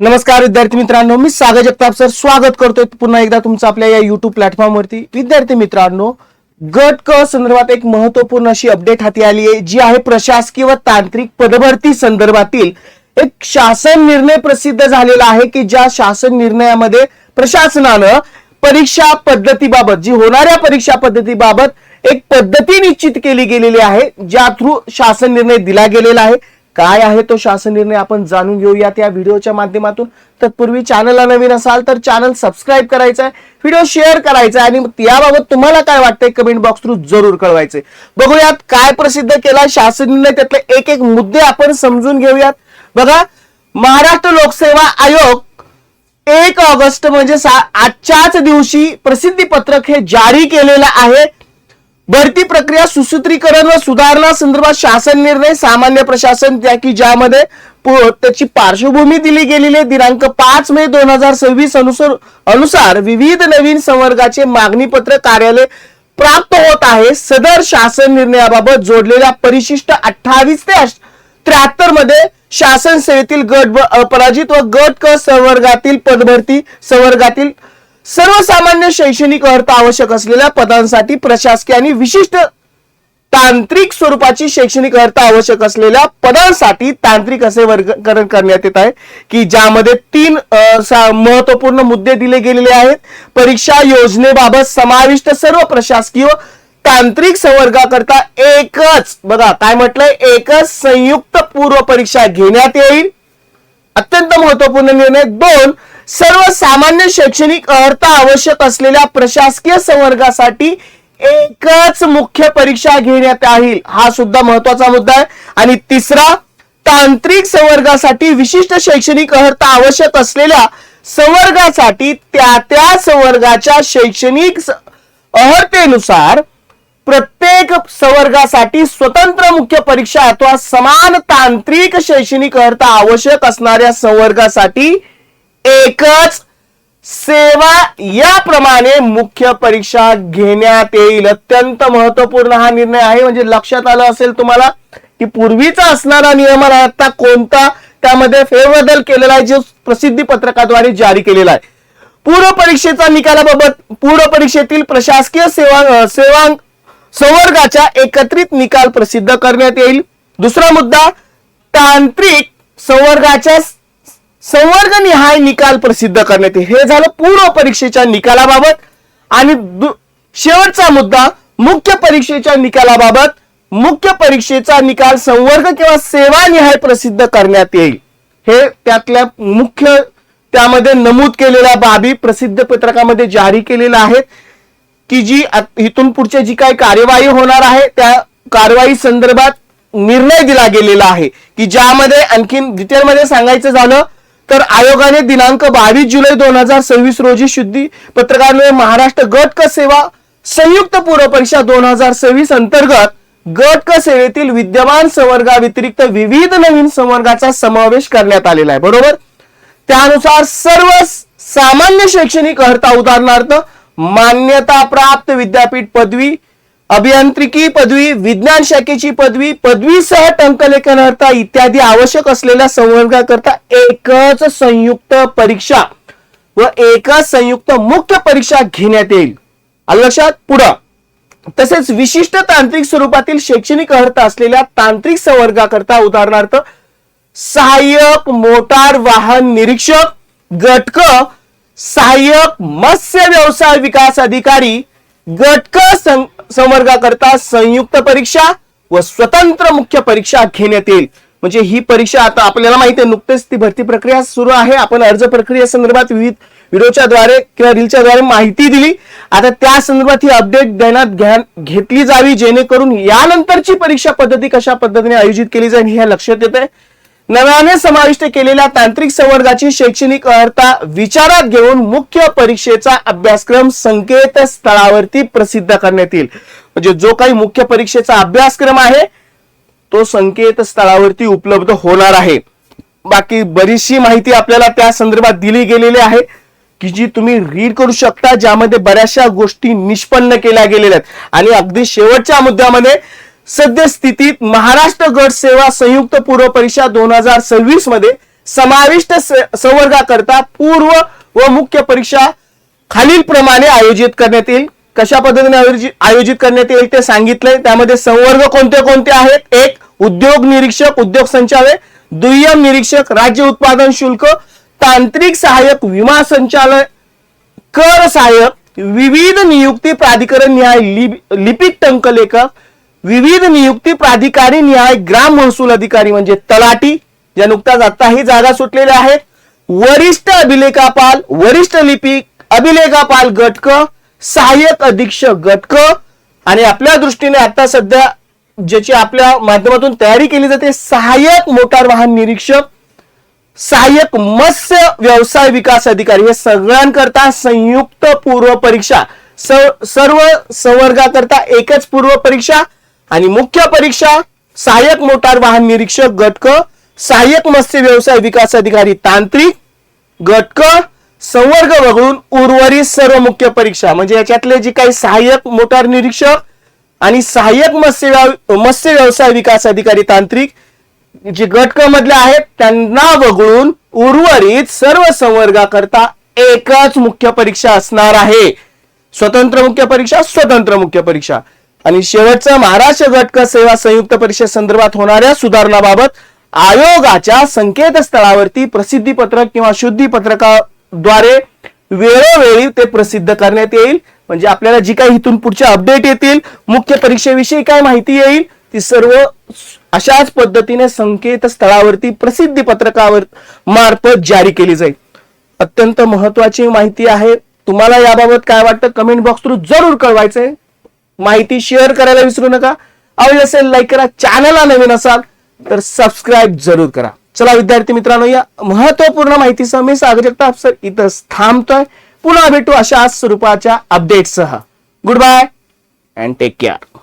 नमस्कार विद्यार्थी मित्रांनो, मी सागर जगताप सर स्वागत करतोय पुन्हा एकदा तुमचं आपल्या या YouTube प्लॅटफॉर्मवरती। विद्यार्थी मित्रांनो, गट क संदर्भात एक महत्त्वपूर्ण अशी अपडेट हाती आली आहे, जी आहे प्रशासकीय व तांत्रिक पदभरती संदर्भातील एक शासन निर्णय प्रसिद्ध झालेला आहे की ज्या शासन निर्णयामध्ये प्रशासनानं परीक्षा पद्धतीबाबत जी होणाऱ्या परीक्षा पद्धतीबाबत एक पद्धती निश्चित केली गेलेली आहे, ज्या थ्रू शासन निर्णय दिला गेलेला आहे। काय आहे तो शासन निर्णय आपण जाणून घेऊयात या व्हिडिओच्या माध्यमातून। तत्पूर्वी चॅनलला नवीन असाल तर चॅनल सबस्क्राइब करायचं आहे, व्हिडिओ शेअर करायचा आहे आणि याबाबत तुम्हाला काय वाटतंय कमेंट बॉक्स थ्रू जरूर कळवायचे। बघूयात काय प्रसिद्ध केला शासन निर्णय, त्यातले एक एक मुद्दे आपण समजून घेऊयात। बघा, महाराष्ट्र लोकसेवा आयोग 1 ऑगस्ट म्हणजे आजच्याच दिवशी प्रसिद्धी पत्रक हे जारी केलेलं आहे। भरती प्रक्रिया सुसूत्रीकरण व सुधारणा संदर्भात शासन निर्णय सामान्य प्रशासन की ज्यामध्ये त्याची पार्श्वभूमी दिली गेलेली आहे। दिनांक 5 मे 2026 अनुसार विविध नवीन संवर्गाचे मागणी पत्र कार्यालय प्राप्त होत आहे। सदर शासन निर्णयाबाबत जोडलेल्या परिशिष्ट 28 ते 73 मध्ये शासन सेवेतील गट अपराजित व गट क संवर्गातील पदभरती संवर्गातील सर्वसामान्य शैक्षणिक अर्हता आवश्यक असलेल्या पदांसाठी प्रशासकीय आणि विशिष्ट तांत्रिक स्वरूपाची शैक्षणिक अर्हता आवश्यक असलेल्या पदांसाठी तांत्रिक असे वर्गीकरण करण्यात येत आहे की ज्यामध्ये 3 महत्त्वपूर्ण मुद्दे दिले गेलेले आहेत। परीक्षा योजनेबाबत समाविष्ट सर्व प्रशासकीय व तांत्रिक संवर्गाकरता एकच, बघा काय म्हटलंय, एकच संयुक्त पूर्व परीक्षा घेण्यात येईल। अत्यंत महत्त्वपूर्ण निर्णय। 2, सर्वसामान्य शैक्षणिक अर्हता आवश्यक असलेल्या प्रशासकीय संवर्गासाठी एकच मुख्य परीक्षा घेण्यात येईल, हा सुद्धा महत्त्वाचा मुद्दा आहे। आणि 3, तांत्रिक संवर्गासाठी विशिष्ट शैक्षणिक अर्हता आवश्यक असलेल्या संवर्गासाठी त्या संवर्गाच्या शैक्षणिक अर्हतेनुसार प्रत्येक संवर्गासाठी स्वतंत्र मुख्य परीक्षा अथवा समान तांत्रिक शैक्षणिक अर्हता आवश्यक असणाऱ्या संवर्गासाठी एकच सेवा याप्रमाणे मुख्य परीक्षा घेण्यात येईल। अत्यंत महत्त्वपूर्ण हा निर्णय आहे। म्हणजे लक्षात आलं असेल तुम्हाला की पूर्वीचा असणारा नियम आता कोणता त्यामध्ये फेरबदल केलेला आहे, जो प्रसिद्धी पत्रकाद्वारे जारी केलेला आहे। पूर्व परीक्षेचा निकालाबाबत पूर्व परीक्षेतील प्रशासकीय सेवा संवर्गाचा एकत्रित निकाल प्रसिद्ध करण्यात येईल। दुसरा मुद्दा, तांत्रिक संवर्गाच्या संवर्गनिहाय निकाल प्रसिद्ध करण्यात येईल। हे झालं पूर्व परीक्षेच्या निकालाबाबत। आणि शेवटचा मुद्दा, मुख्य परीक्षेच्या निकालाबाबत मुख्य परीक्षेचा निकाल संवर्ग किंवा सेवानिहाय प्रसिद्ध करण्यात येईल। हे त्यातल्या मुख्य त्यामध्ये नमूद केलेल्या बाबी प्रसिद्ध पत्रकामध्ये जारी केलेल्या आहेत की जी इथून पुढची जी काही कार्यवाही होणार आहे त्या कार्यवाही संदर्भात निर्णय दिला गेलेला आहे की ज्यामध्ये आणखीन डिटेलमध्ये सांगायचं झालं तर आयोगाने दिनांक 22 जुलै 2026 रोजी शुद्धी पत्रकाद्वारे महाराष्ट्र गट क सेवा संयुक्त पूर्व परीक्षा 2026 अंतर्गत गट क सेवेतील विद्यमान संवर्गाव्यतिरिक्त विविध नवीन संवर्गाचा समावेश करण्यात आलेला आहे, बरोबर। त्यानुसार सर्व सामान्य शैक्षणिक अर्हता उदाहरणार्थ मान्यता प्राप्त विद्यापीठ पदवी, अभियांत्रिकी पदवी, विज्ञान शाखेची पदवी, पदवीसह टंकलेखन अर्हता इत्यादी आवश्यक असलेल्या संवर्गाकरता एकच संयुक्त परीक्षा व एकच संयुक्त मुख्य परीक्षा घेण्यात येईल। आलं लक्षात? पुढे तसेच विशिष्ट तांत्रिक स्वरूपातील शैक्षणिक अर्हता असलेल्या तांत्रिक संवर्गाकरता उदाहरणार्थ सहाय्यक मोटार वाहन निरीक्षक, गट क सहाय्यक मत्स्य व्यवसाय विकास अधिकारी, गट क संवर्गाकरता संयुक्त परीक्षा व स्वतंत्र मुख्य परीक्षा घेण्यात येईल। म्हणजे ही परीक्षा आता आपल्याला माहिती आहे, नुकतेच ती भरती प्रक्रिया सुरू आहे। आपण अर्ज प्रक्रिये संदर्भात विविध व्हिडिओच्या द्वारे किंवा रीलच्या द्वारे माहिती दिली। आता त्या संदर्भात ही अपडेट देण्यात घेतली जावी जेणेकरून यानंतरची परीक्षा पद्धती कशा पद्धतीने आयोजित केली जाईल हे लक्षात येते। नव्याने समाविष्ट केलेल्या तांत्रिक संवर्गाची शैक्षणिक अर्हता विचारात घेऊन मुख्य परीक्षेचा अभ्यासक्रम संकेतस्थळावरती प्रसिद्ध करण्यात येईल। म्हणजे जो काही मुख्य परीक्षेचा अभ्यासक्रम आहे तो संकेतस्थळावरती उपलब्ध होणार आहे। बाकी बरीचशी माहिती आपल्याला त्या संदर्भात दिली गेलेली आहे की जी तुम्ही रीड करू शकता, ज्यामध्ये बऱ्याचशा गोष्टी निष्पन्न केल्या गेलेल्या आहेत। आणि अगदी शेवटच्या मुद्द्यामध्ये सद्यस्थितीत महाराष्ट्र गट सेवा संयुक्त पूर्व परीक्षा 2026 मध्ये समाविष्ट संवर्गाकरता पूर्व व मुख्य परीक्षा खालील प्रमाणे आयोजित करण्यात येईल. कशा पद्धतीने आयोजित करण्यात येईल ते सांगितलंय. त्यामध्ये संवर्ग कोणते कोणते आहेत? एक, उद्योग निरीक्षक, उद्योग संचालक. दुय्यम निरीक्षक, राज्य उत्पादन शुल्क, तांत्रिक सहाय्यक, विमा संचालक, कर सहाय्यक, विविध नियुक्ती प्राधिकरण निहाय लिपिक टंकलेखक, विविध नियुक्ती प्राधिकारी निहाय ग्राम महसूल अधिकारी म्हणजे तलाठी, ज्या नुकताच आता ही जागा सुटलेल्या आहेत. वरिष्ठ अभिलेखापाल, वरिष्ठ लिपिक, अभिलेखापाल गट क, सहाय्यक अधीक्षक गट क. आणि आपल्या दृष्टीने आता सध्या ज्याची आपल्या माध्यमातून तयारी केली जाते, सहाय्यक मोटार वाहन निरीक्षक, सहाय्यक मत्स्य व्यवसाय विकास अधिकारी, हे सगळ्यांकरता संयुक्त पूर्व परीक्षा. सर्व संवर्गाकरता एकच पूर्व परीक्षा आणि मुख्य परीक्षा सहाय्यक मोटार वाहन निरीक्षक गट क, सहाय्यक मत्स्य व्यवसाय विकास अधिकारी तांत्रिक गट क. संवर्ग वगळून उर्वरित सर्व मुख्य परीक्षा म्हणजे याच्यातले जे काही सहाय्यक मोटार निरीक्षक आणि सहाय्यक मत्स्य व्यवसाय विकास अधिकारी तांत्रिक जे गट क मधले आहेत त्यांना वगळून उर्वरित सर्व संवर्गाकरता एकच मुख्य परीक्षा असणार आहे. स्वतंत्र मुख्य परीक्षा, स्वतंत्र मुख्य परीक्षा. आणि शेवटचं, महाराष्ट्र गट क सेवा संयुक्त परीक्षे संदर्भात होणाऱ्या सुधारणाबाबत आयोगाच्या संकेतस्थळावरती प्रसिद्धीपत्रक किंवा शुद्धीपत्रकाद्वारे वेळोवेळी ते प्रसिद्ध करण्यात येईल. म्हणजे आपल्याला जी काही इथून पुढच्या अपडेट येतील, मुख्य परीक्षेविषयी काय माहिती येईल, ती सर्व अशाच पद्धतीने संकेतस्थळावरती प्रसिद्धी पत्रकावर मार्फत जारी केली जाईल. अत्यंत महत्वाची माहिती आहे. तुम्हाला याबाबत काय वाटतं कमेंट बॉक्स थ्रू जरूर कळवायचंय. माहिती शेअर करायला विसरू नका. आवडली असेल लाईक करा. चॅनलला नवीन असाल तर सबस्क्राईब जरूर करा. चला विद्यार्थी मित्रांनो, या महत्वपूर्ण माहितीसह मी सागर जगताप सर इथं थांबतोय. पुन्हा भेटू अशाच स्वरूपाच्या अपडेटसह. Good bye and take care.